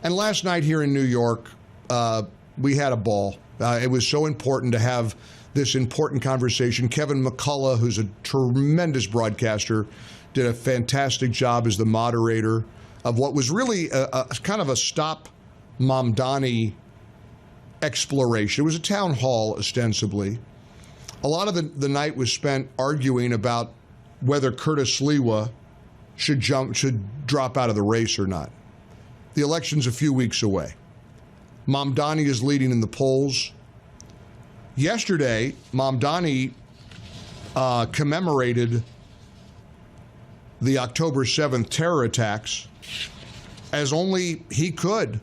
And last night here in New York, we had a ball. It was so important to have this important conversation. Kevin McCullough, who's a tremendous broadcaster, did a fantastic job as the moderator of what was really a kind of a Stop Mamdani exploration. It was a town hall, ostensibly. A lot of the night was spent arguing about whether Curtis Sliwa should drop out of the race or not. The election's a few weeks away. Mamdani is leading in the polls. Yesterday, Mamdani commemorated the October 7th terror attacks as only he could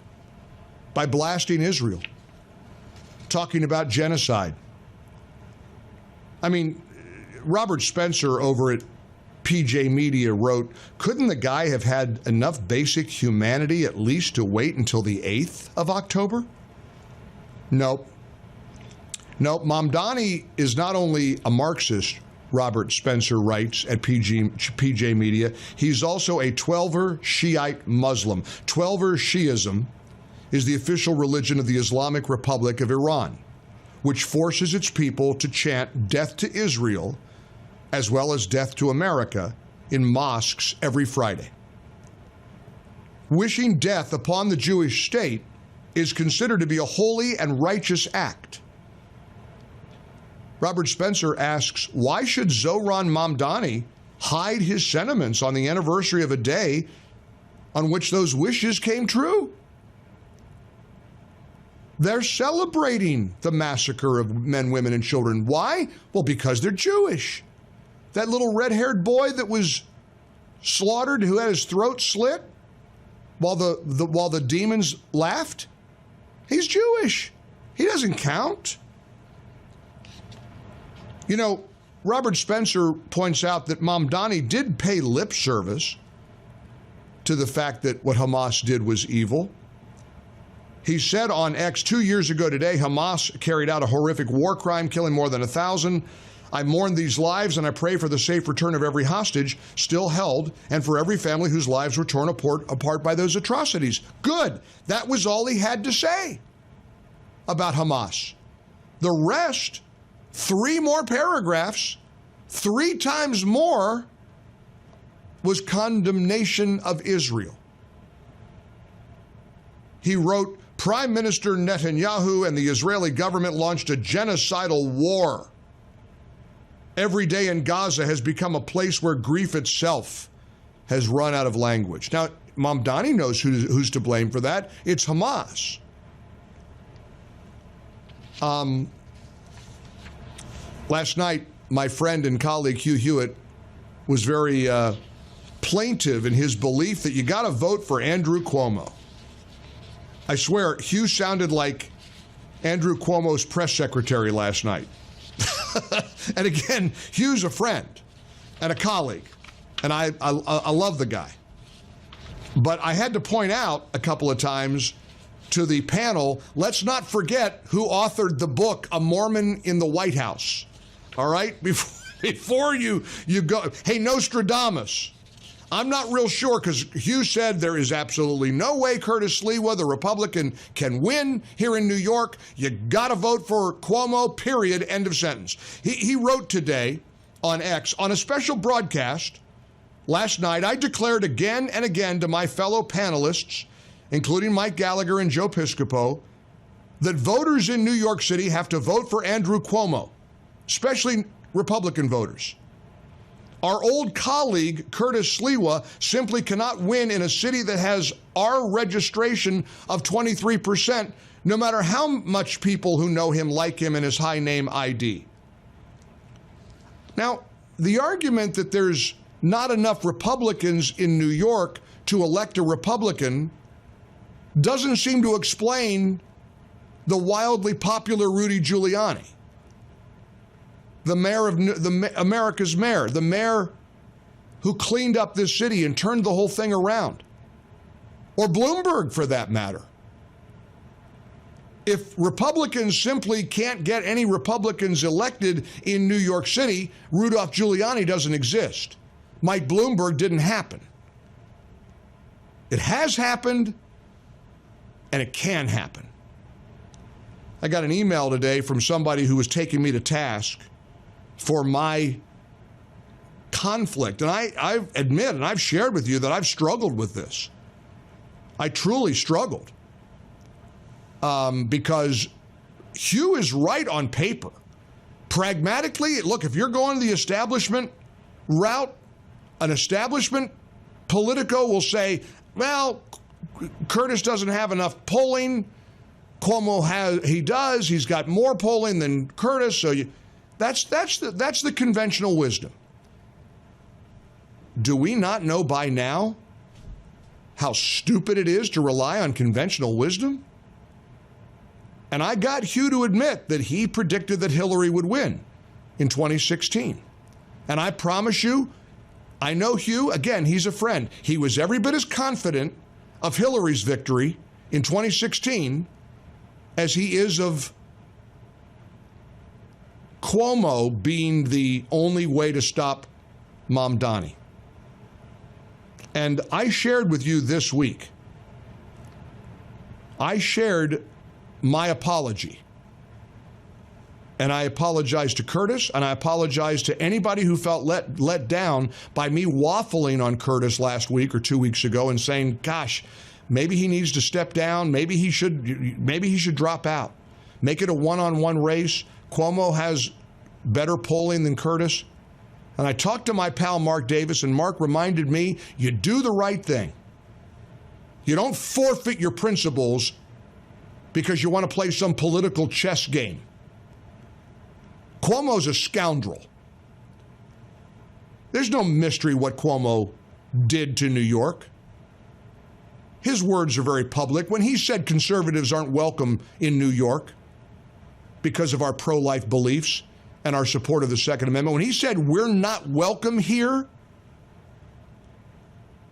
by blasting Israel, talking about genocide. I mean, Robert Spencer over at PJ Media wrote, couldn't the guy have had enough basic humanity at least to wait until the 8th of October? Nope. Mamdani is not only a Marxist, Robert Spencer writes at PJ Media, he's also a Twelver Shiite Muslim. Twelver Shiism is the official religion of the Islamic Republic of Iran, which forces its people to chant death to Israel as well as death to America in mosques every Friday. Wishing death upon the Jewish state is considered to be a holy and righteous act. Robert Spencer asks, why should Zohran Mamdani hide his sentiments on the anniversary of a day on which those wishes came true? They're celebrating the massacre of men, women, and children. Why? Well, because they're Jewish. That little red-haired boy that was slaughtered, who had his throat slit while the demons laughed, he's Jewish. He doesn't count. You know, Robert Spencer points out that Mamdani did pay lip service to the fact that what Hamas did was evil. He said on X 2 years ago today, Hamas carried out a horrific war crime, killing more than 1,000. I mourn these lives and I pray for the safe return of every hostage still held and for every family whose lives were torn apart by those atrocities. Good. That was all he had to say about Hamas. The rest, 3 more paragraphs, 3 times more, was condemnation of Israel. He wrote, Prime Minister Netanyahu and the Israeli government launched a genocidal war. Every day in Gaza has become a place where grief itself has run out of language. Now, Mamdani knows who's to blame for that. It's Hamas. Last night, my friend and colleague Hugh Hewitt was very plaintive in his belief that you got to vote for Andrew Cuomo. I swear, Hugh sounded like Andrew Cuomo's press secretary last night. And again, Hugh's a friend and a colleague, and I love the guy. But I had to point out a couple of times to the panel, let's not forget who authored the book, A Mormon in the White House. All right? Before you go, hey, Nostradamus, I'm not real sure, because Hugh said there is absolutely no way Curtis Sliwa, the Republican, can win here in New York. You got to vote for Cuomo, period, end of sentence. He wrote today on X, on a special broadcast last night, I declared again and again to my fellow panelists, including Mike Gallagher and Joe Piscopo, that voters in New York City have to vote for Andrew Cuomo, especially Republican voters. Our old colleague, Curtis Sliwa, simply cannot win in a city that has our registration of 23%, no matter how much people who know him like him and his high name ID. Now, the argument that there's not enough Republicans in New York to elect a Republican doesn't seem to explain the wildly popular Rudy Giuliani, the mayor of America's mayor, the mayor who cleaned up this city and turned the whole thing around, or Bloomberg for that matter. If Republicans simply can't get any Republicans elected in New York City, Rudolph Giuliani doesn't exist. Mike Bloomberg didn't happen. It has happened, And it can happen. I got an email today from somebody who was taking me to task for my conflict. And I admit, and I've shared with you, that I've struggled with this. I truly struggled. Because Hugh is right on paper. Pragmatically, look, if you're going the establishment route, an establishment Politico will say, well, Curtis doesn't have enough polling. He does. He's got more polling than Curtis. So that's the conventional wisdom. Do we not know by now how stupid it is to rely on conventional wisdom? And I got Hugh to admit that he predicted that Hillary would win in 2016. And I promise you, I know Hugh, again, he's a friend. He was every bit as confident of Hillary's victory in 2016 as he is of Cuomo being the only way to stop Mamdani. And I shared with you this week, I shared my apology. And I apologize to Curtis, and I apologize to anybody who felt let down by me waffling on Curtis last week or 2 weeks ago and saying, gosh, maybe he needs to step down, maybe he should drop out. Make it a one-on-one race. Cuomo has better polling than Curtis. And I talked to my pal Mark Davis, and Mark reminded me, you do the right thing. You don't forfeit your principles because you want to play some political chess game. Cuomo's a scoundrel. There's no mystery what Cuomo did to New York. His words are very public. When he said conservatives aren't welcome in New York because of our pro-life beliefs and our support of the Second Amendment, when he said we're not welcome here,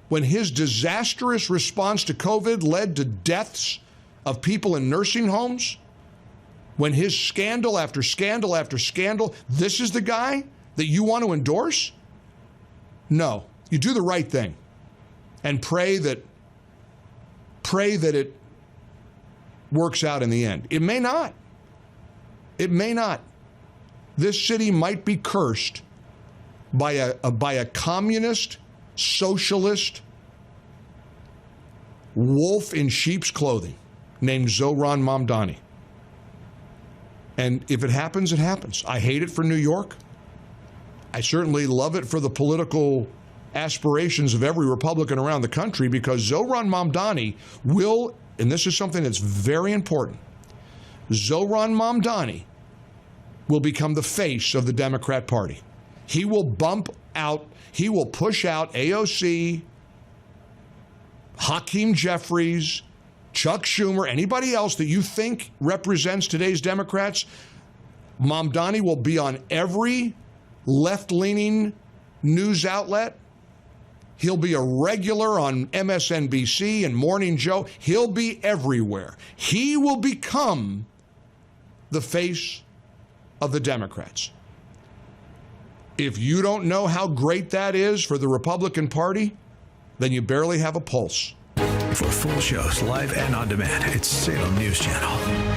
when his disastrous response to COVID led to deaths of people in nursing homes, when his scandal after scandal after scandal, this is the guy that you want to endorse? No, you do the right thing and pray that it works out in the end. It may not. It may not. This city might be cursed by a communist, socialist, wolf in sheep's clothing named Zohran Mamdani. And if it happens, it happens. I hate it for New York. I certainly love it for the political aspirations of every Republican around the country, because Zohran Mamdani will, and this is something that's very important, Zohran Mamdani will become the face of the Democrat Party. He will he will push out AOC, Hakeem Jeffries, Chuck Schumer, anybody else that you think represents today's Democrats. Mamdani will be on every left-leaning news outlet. He'll be a regular on MSNBC and Morning Joe. He'll be everywhere. He will become the face of the Democrats. If you don't know how great that is for the Republican Party, then you barely have a pulse. For full shows, live and on demand, it's Salem News Channel.